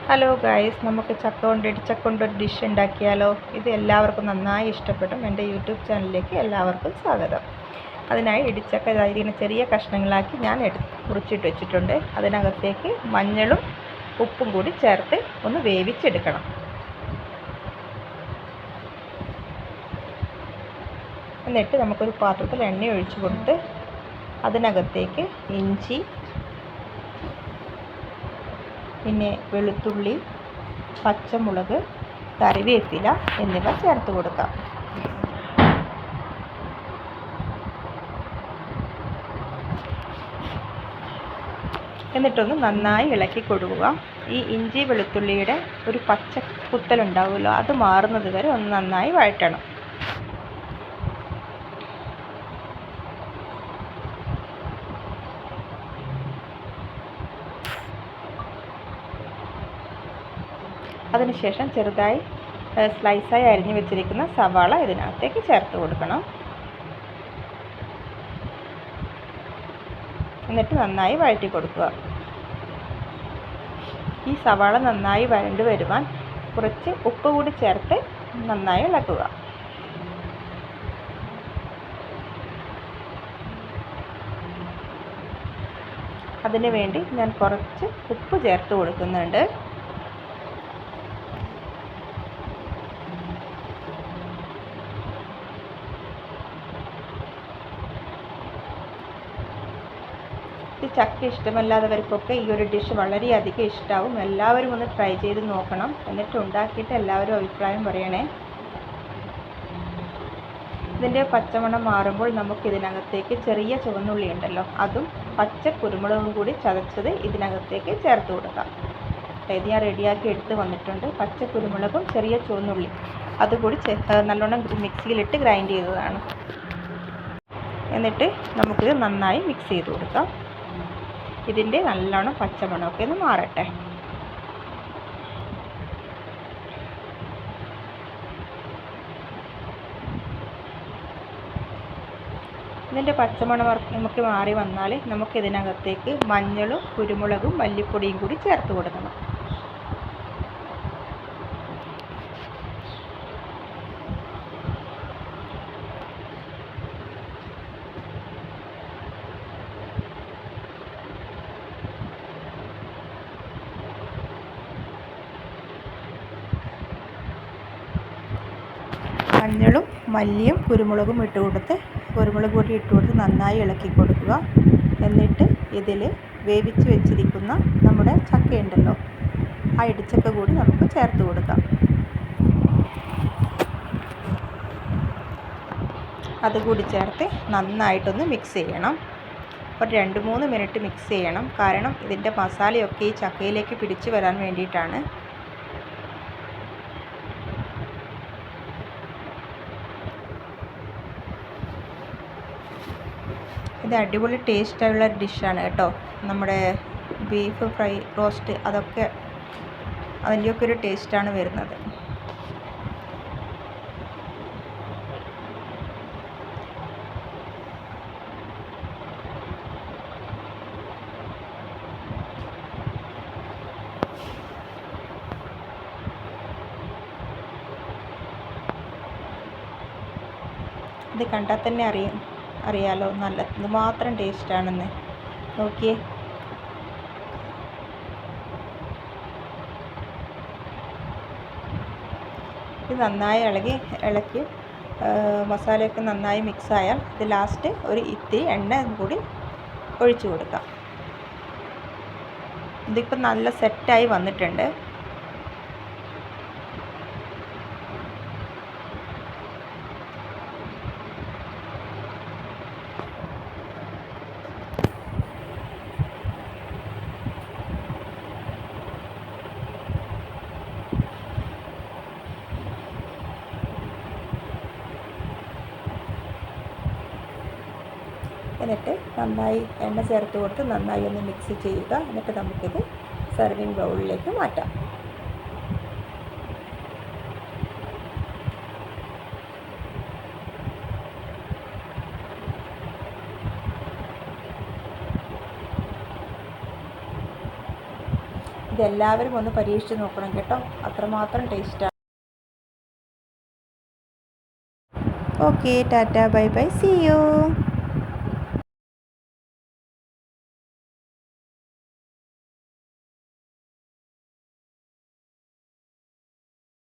Hello guys, നമുക്ക് ചക്ക കൊണ്ട് ഇടിച്ചക്ക കൊണ്ടൊരു ഡിഷ് ഉണ്ടാക്കിയാലോ? ഇത് എല്ലാവർക്കും നന്നായി ഇഷ്ടപ്പെടും. എൻ്റെ യൂട്യൂബ് ചാനലിലേക്ക് എല്ലാവർക്കും സ്വാഗതം. അതിനായി ഇടിച്ചക്ക ഇങ്ങനെ ചെറിയ കഷ്ണങ്ങളാക്കി ഞാൻ മുറിച്ചിട്ട് വെച്ചിട്ടുണ്ട്. അതിനകത്തേക്ക് മഞ്ഞളും ഉപ്പും കൂടി ചേർത്ത് ഒന്ന് വേവിച്ചെടുക്കണം. എന്നിട്ട് നമുക്കൊരു പാത്രത്തിൽ എണ്ണ ഒഴിച്ച് കൊടുത്ത് അതിനകത്തേക്ക് ഇഞ്ചി, പിന്നെ വെളുത്തുള്ളി, പച്ചമുളക്, കറിവേപ്പില എന്നിവ ചേർത്ത് കൊടുക്കാം. എന്നിട്ടൊന്ന് നന്നായി ഇളക്കി കൊടുക്കുക. ഈ ഇഞ്ചി വെളുത്തുള്ളിയുടെ ഒരു പച്ച കുത്തലുണ്ടാവുമല്ലോ, അത് മാറുന്നത് വരെ ഒന്ന് നന്നായി വഴറ്റണം. അതിനുശേഷം ചെറുതായി സ്ലൈസായി അരിഞ്ഞു വെച്ചിരിക്കുന്ന സവാള ഇതിനകത്തേക്ക് ചേർത്ത് കൊടുക്കണം. എന്നിട്ട് നന്നായി വഴറ്റി കൊടുക്കുക. ഈ സവാള നന്നായി വഴണ്ട് വരുവാൻ കുറച്ച് ഉപ്പ് കൂടി ചേർത്ത് നന്നായി ഇളക്കുക. അതിനു വേണ്ടി ഞാൻ കുറച്ച് ഉപ്പ് ചേർത്ത് കൊടുക്കുന്നുണ്ട്. ഈ ചക്ക ഇഷ്ടമല്ലാത്തവർക്കൊക്കെ ഈ ഒരു ഡിഷ് വളരെയധികം ഇഷ്ടമാവും. എല്ലാവരും ഒന്ന് ട്രൈ ചെയ്ത് നോക്കണം. എന്നിട്ട് ഉണ്ടാക്കിയിട്ട് എല്ലാവരും അഭിപ്രായം പറയണേ. ഇതിൻ്റെ പച്ചമണം മാറുമ്പോൾ നമുക്ക് ഇതിനകത്തേക്ക് ചെറിയ ചുവന്നുള്ളി ഉണ്ടല്ലോ, അതും പച്ച കുരുമുളകും കൂടി ചതച്ചത് ഇതിനകത്തേക്ക് ചേർത്ത് കൊടുക്കാം. ഇത് ഞാൻ റെഡിയാക്കി എടുത്ത് വന്നിട്ടുണ്ട്. പച്ച കുരുമുളകും ചെറിയ ചുവന്നുള്ളി അതുകൂടി നല്ലോണം മിക്സിയിലിട്ട് ഗ്രൈൻഡ് ചെയ്തതാണ്. എന്നിട്ട് നമുക്കിത് നന്നായി മിക്സ് ചെയ്ത് കൊടുക്കാം. ഇതിൻ്റെ നല്ലോണം പച്ചമണമൊക്കെ ഒന്ന് മാറട്ടെ. ഇതിൻ്റെ പച്ചമണം നമുക്ക് മാറി വന്നാൽ നമുക്കിതിനകത്തേക്ക് മഞ്ഞളും കുരുമുളകും മല്ലിപ്പൊടിയും കൂടി ചേർത്ത് കൊടുക്കണം. മഞ്ഞളും മല്ലിയും കുരുമുളകും കുരുമുളക് പൊടി ഇട്ട് കൊടുത്ത് നന്നായി ഇളക്കി കൊടുക്കുക. എന്നിട്ട് ഇതിൽ വേവിച്ച് വെച്ചിരിക്കുന്ന നമ്മുടെ ചക്കയുണ്ടല്ലോ, ആ ഇടിച്ചക്ക കൂടി നമുക്ക് ചേർത്ത് കൊടുക്കാം. അതുകൂടി ചേർത്ത് നന്നായിട്ടൊന്ന് മിക്സ് ചെയ്യണം. ഒരു 2-3 മിനിറ്റ് മിക്സ് ചെയ്യണം. കാരണം ഇതിൻ്റെ മസാലയൊക്കെ ഈ ചക്കയിലേക്ക് പിടിച്ചു വരാൻ വേണ്ടിയിട്ടാണ്. ഇത് അടിപൊളി ടേസ്റ്റായുള്ള ഒരു ഡിഷാണ് കേട്ടോ. നമ്മുടെ ബീഫ് ഫ്രൈ റോസ്റ്റ് അതൊക്കെ അതിൻ്റെയൊക്കെ ഒരു ടേസ്റ്റാണ് വരുന്നത്. ഇത് കണ്ടാൽ തന്നെ അറിയാലോ ഇത് മാത്രം ടേസ്റ്റാണെന്ന്. നോക്കിയേ, ഇത് നന്നായി ഇളക്കി മസാലയൊക്കെ നന്നായി മിക്സായാൽ ഇത് ലാസ്റ്റ് ഒരു ഇത്തിരി എണ്ണ കൂടി ഒഴിച്ചു കൊടുക്കാം. ഇതിപ്പോൾ നല്ല സെറ്റായി വന്നിട്ടുണ്ട്. എന്നിട്ട് നന്നായി എണ്ണ ചേർത്ത് കൊടുത്ത് നന്നായി ഒന്ന് മിക്സ് ചെയ്യുക. എന്നിട്ട് നമുക്കിത് സെർവിങ് ബൗളിലേക്ക് മാറ്റാം. ഇത് ഇതെല്ലാവരും ഒന്ന് പരീക്ഷിച്ച് നോക്കണം കേട്ടോ, അത്രമാത്രം ടേസ്റ്റാണ്. Okay, tata, bye bye, see U.